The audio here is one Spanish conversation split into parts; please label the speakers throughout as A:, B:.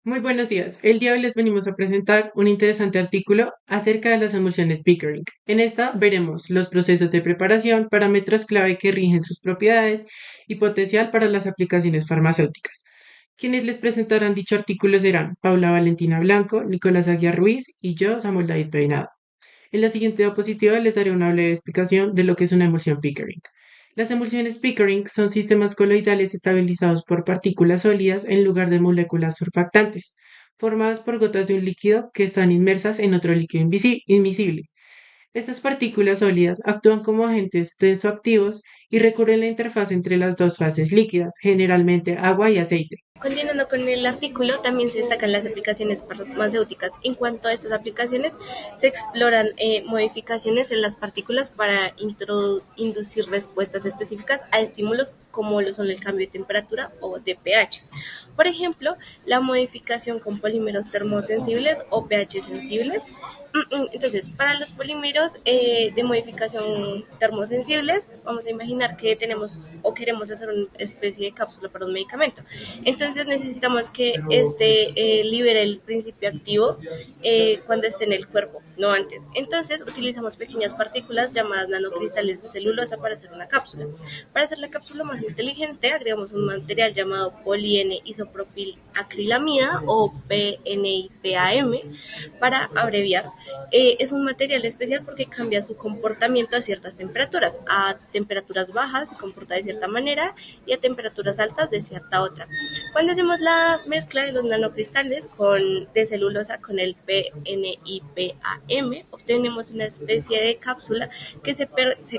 A: Muy buenos días. El día de hoy les venimos a presentar un interesante artículo acerca de las emulsiones Pickering. En esta veremos los procesos de preparación, parámetros clave que rigen sus propiedades y potencial para las aplicaciones farmacéuticas. Quienes les presentarán dicho artículo serán Paula Valentina Blanco, Nicolás Aguiar Ruiz y yo, Samuel David Peinado. En la siguiente diapositiva les daré una breve explicación de lo que es una emulsión Pickering. Las emulsiones Pickering son sistemas coloidales estabilizados por partículas sólidas en lugar de moléculas surfactantes, formadas por gotas de un líquido que están inmersas en otro líquido invisible. Estas partículas sólidas actúan como agentes tensoactivos y recubren la interfaz entre las dos fases líquidas, generalmente agua y aceite.
B: Continuando con el artículo, también se destacan las aplicaciones farmacéuticas. En cuanto a estas aplicaciones, se exploran modificaciones en las partículas para inducir respuestas específicas a estímulos como lo son el cambio de temperatura o de pH. Por ejemplo, la modificación con polímeros termosensibles o pH sensibles. Entonces, para los polímeros de modificación termosensibles, vamos a imaginar que tenemos o queremos hacer una especie de cápsula para un medicamento. Entonces, necesitamos que este libere el principio activo cuando esté en el cuerpo, no antes. Entonces, utilizamos pequeñas partículas llamadas nanocristales de celulosa para hacer una cápsula. Para hacer la cápsula más inteligente, agregamos un material llamado poli-N isopropilacrilamida o PNIPAM para abreviar. Es un material especial porque cambia su comportamiento a ciertas temperaturas. A temperaturas bajas se comporta de cierta manera y a temperaturas altas de cierta otra. Cuando hacemos la mezcla de los nanocristales de celulosa con el PNIPAM, obtenemos una especie de cápsula que se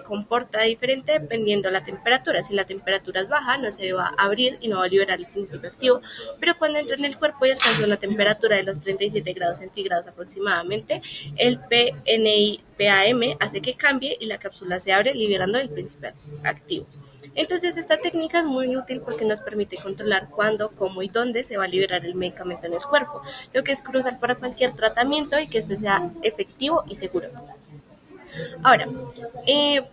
B: comporta diferente dependiendo de la temperatura. Si la temperatura es baja, no se va a abrir y no va a liberar el principio activo, pero cuando entra en el cuerpo y alcanza una temperatura de los 37 grados centígrados aproximadamente, el PNIPAM hace que cambie y la cápsula se abre liberando el principio activo. Entonces esta técnica es muy útil porque nos permite controlar cuándo, cómo y dónde se va a liberar el medicamento en el cuerpo, lo que es crucial para cualquier tratamiento y que este sea efectivo y seguro. Ahora,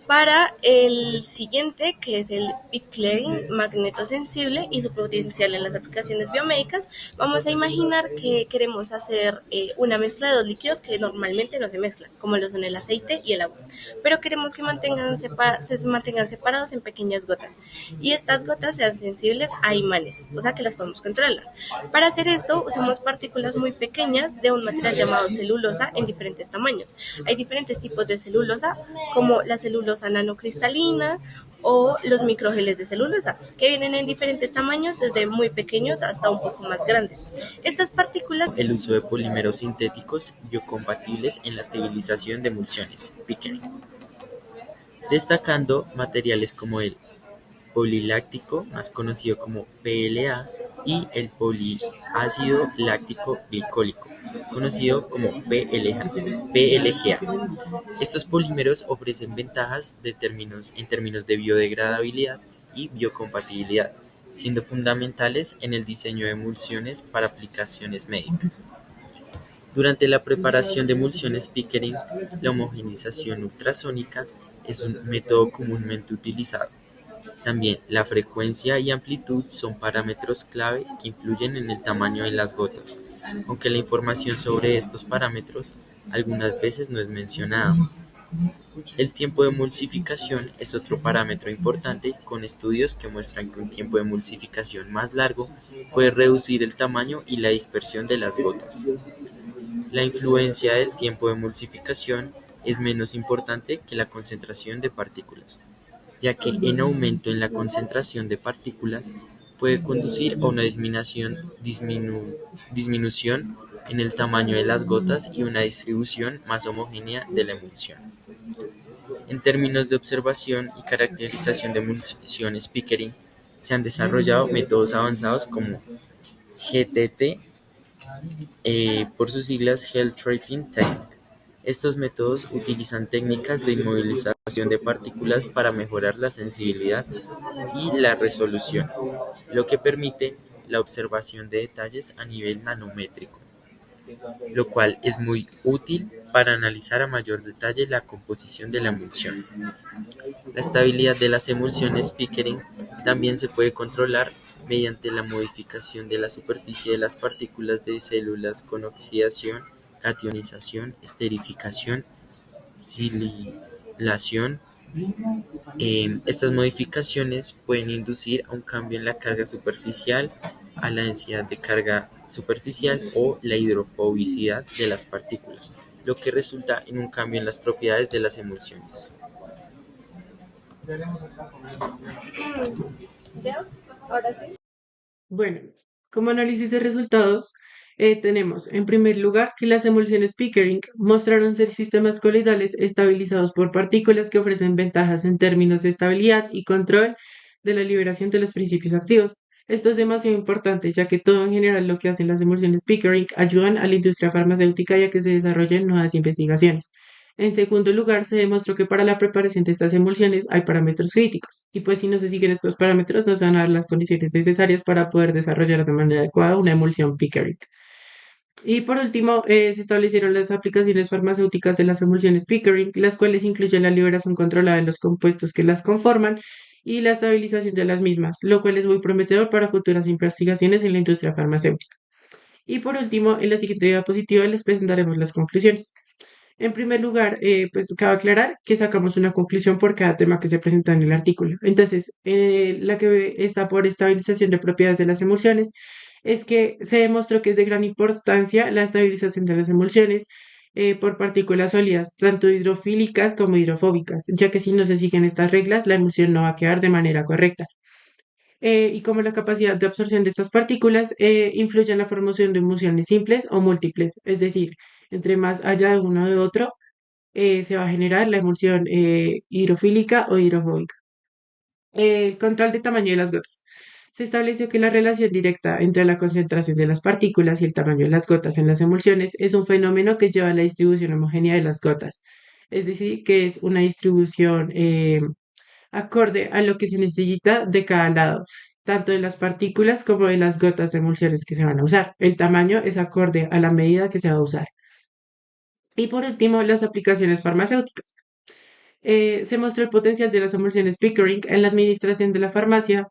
B: para el siguiente, que es el Pickering magnetosensible y su potencial en las aplicaciones biomédicas, vamos a imaginar que queremos hacer una mezcla de dos líquidos que normalmente no se mezclan, como lo son el aceite y el agua, pero queremos que se mantengan separados en pequeñas gotas y estas gotas sean sensibles a imanes, o sea que las podemos controlar. Para hacer esto, usamos partículas muy pequeñas de un material llamado celulosa en diferentes tamaños. Hay diferentes tipos de celulosa, como la celulosa nanocristalina o los microgeles de celulosa, que vienen en diferentes tamaños, desde muy pequeños hasta un poco más grandes. Estas partículas
C: El uso de polímeros sintéticos biocompatibles en la estabilización de emulsiones, Pickering, destacando materiales como el poliláctico, más conocido como PLA, y el poliácido láctico glicólico, conocido como PLGA. Estos polímeros ofrecen ventajas en términos de biodegradabilidad y biocompatibilidad, siendo fundamentales en el diseño de emulsiones para aplicaciones médicas. Durante la preparación de emulsiones Pickering, la homogeneización ultrasónica es un método comúnmente utilizado. También la frecuencia y amplitud son parámetros clave que influyen en el tamaño de las gotas, aunque la información sobre estos parámetros algunas veces no es mencionada. El tiempo de emulsificación es otro parámetro importante, con estudios que muestran que un tiempo de emulsificación más largo puede reducir el tamaño y la dispersión de las gotas. La influencia del tiempo de emulsificación es menos importante que la concentración de partículas, ya que un aumento en la concentración de partículas puede conducir a una disminución en el tamaño de las gotas y una distribución más homogénea de la emulsión. En términos de observación y caracterización de emulsiones Pickering, se han desarrollado métodos avanzados como GTT, por sus siglas Gel Trapping Technique. Estos métodos utilizan técnicas de inmovilización de partículas para mejorar la sensibilidad y la resolución, lo que permite la observación de detalles a nivel nanométrico, lo cual es muy útil para analizar a mayor detalle la composición de la emulsión. La estabilidad de las emulsiones Pickering también se puede controlar mediante la modificación de la superficie de las partículas de células con oxidación, cationización, esterificación, sililación. Estas modificaciones pueden inducir a un cambio en la carga superficial, a la densidad de carga superficial o la hidrofobicidad de las partículas, lo que resulta en un cambio en las propiedades de las emulsiones.
B: ¿Ya? Ahora sí.
A: Bueno, como análisis de resultados, tenemos en primer lugar que las emulsiones Pickering mostraron ser sistemas coloidales estabilizados por partículas que ofrecen ventajas en términos de estabilidad y control de la liberación de los principios activos. Esto es demasiado importante, ya que todo en general lo que hacen las emulsiones Pickering ayudan a la industria farmacéutica y a que se desarrollen nuevas investigaciones. En segundo lugar, se demostró que para la preparación de estas emulsiones hay parámetros críticos, y pues si no se siguen estos parámetros no se van a dar las condiciones necesarias para poder desarrollar de manera adecuada una emulsión Pickering. Y por último, se establecieron las aplicaciones farmacéuticas de las emulsiones Pickering, las cuales incluyen la liberación controlada de los compuestos que las conforman y la estabilización de las mismas, lo cual es muy prometedor para futuras investigaciones en la industria farmacéutica. Y por último, en la siguiente diapositiva les presentaremos las conclusiones. En primer lugar, pues cabe aclarar que sacamos una conclusión por cada tema que se presenta en el artículo. Entonces, la que está por estabilización de propiedades de las emulsiones es que se demostró que es de gran importancia la estabilización de las emulsiones por partículas sólidas, tanto hidrofílicas como hidrofóbicas, ya que si no se siguen estas reglas, la emulsión no va a quedar de manera correcta. Y como la capacidad de absorción de estas partículas influye en la formación de emulsiones simples o múltiples, es decir, entre más haya de uno de otro, se va a generar la emulsión hidrofílica o hidrofóbica. El control de tamaño de las gotas. Se estableció que la relación directa entre la concentración de las partículas y el tamaño de las gotas en las emulsiones es un fenómeno que lleva a la distribución homogénea de las gotas, es decir, que es una distribución acorde a lo que se necesita de cada lado, tanto de las partículas como de las gotas de emulsiones que se van a usar. El tamaño es acorde a la medida que se va a usar. Y por último, las aplicaciones farmacéuticas. Se mostró el potencial de las emulsiones Pickering en la administración de la farmacia,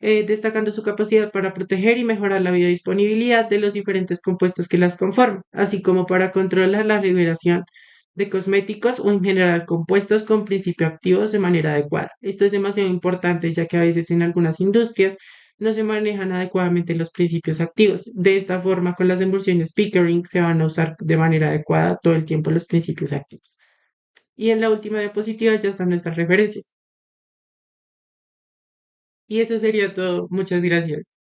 A: destacando su capacidad para proteger y mejorar la biodisponibilidad de los diferentes compuestos que las conforman, así como para controlar la liberación de cosméticos o en general compuestos con principios activos de manera adecuada. Esto es demasiado importante ya que a veces en algunas industrias no se manejan adecuadamente los principios activos. De esta forma, con las emulsiones Pickering se van a usar de manera adecuada todo el tiempo los principios activos. Y en la última diapositiva ya están nuestras referencias. Y eso sería todo. Muchas gracias.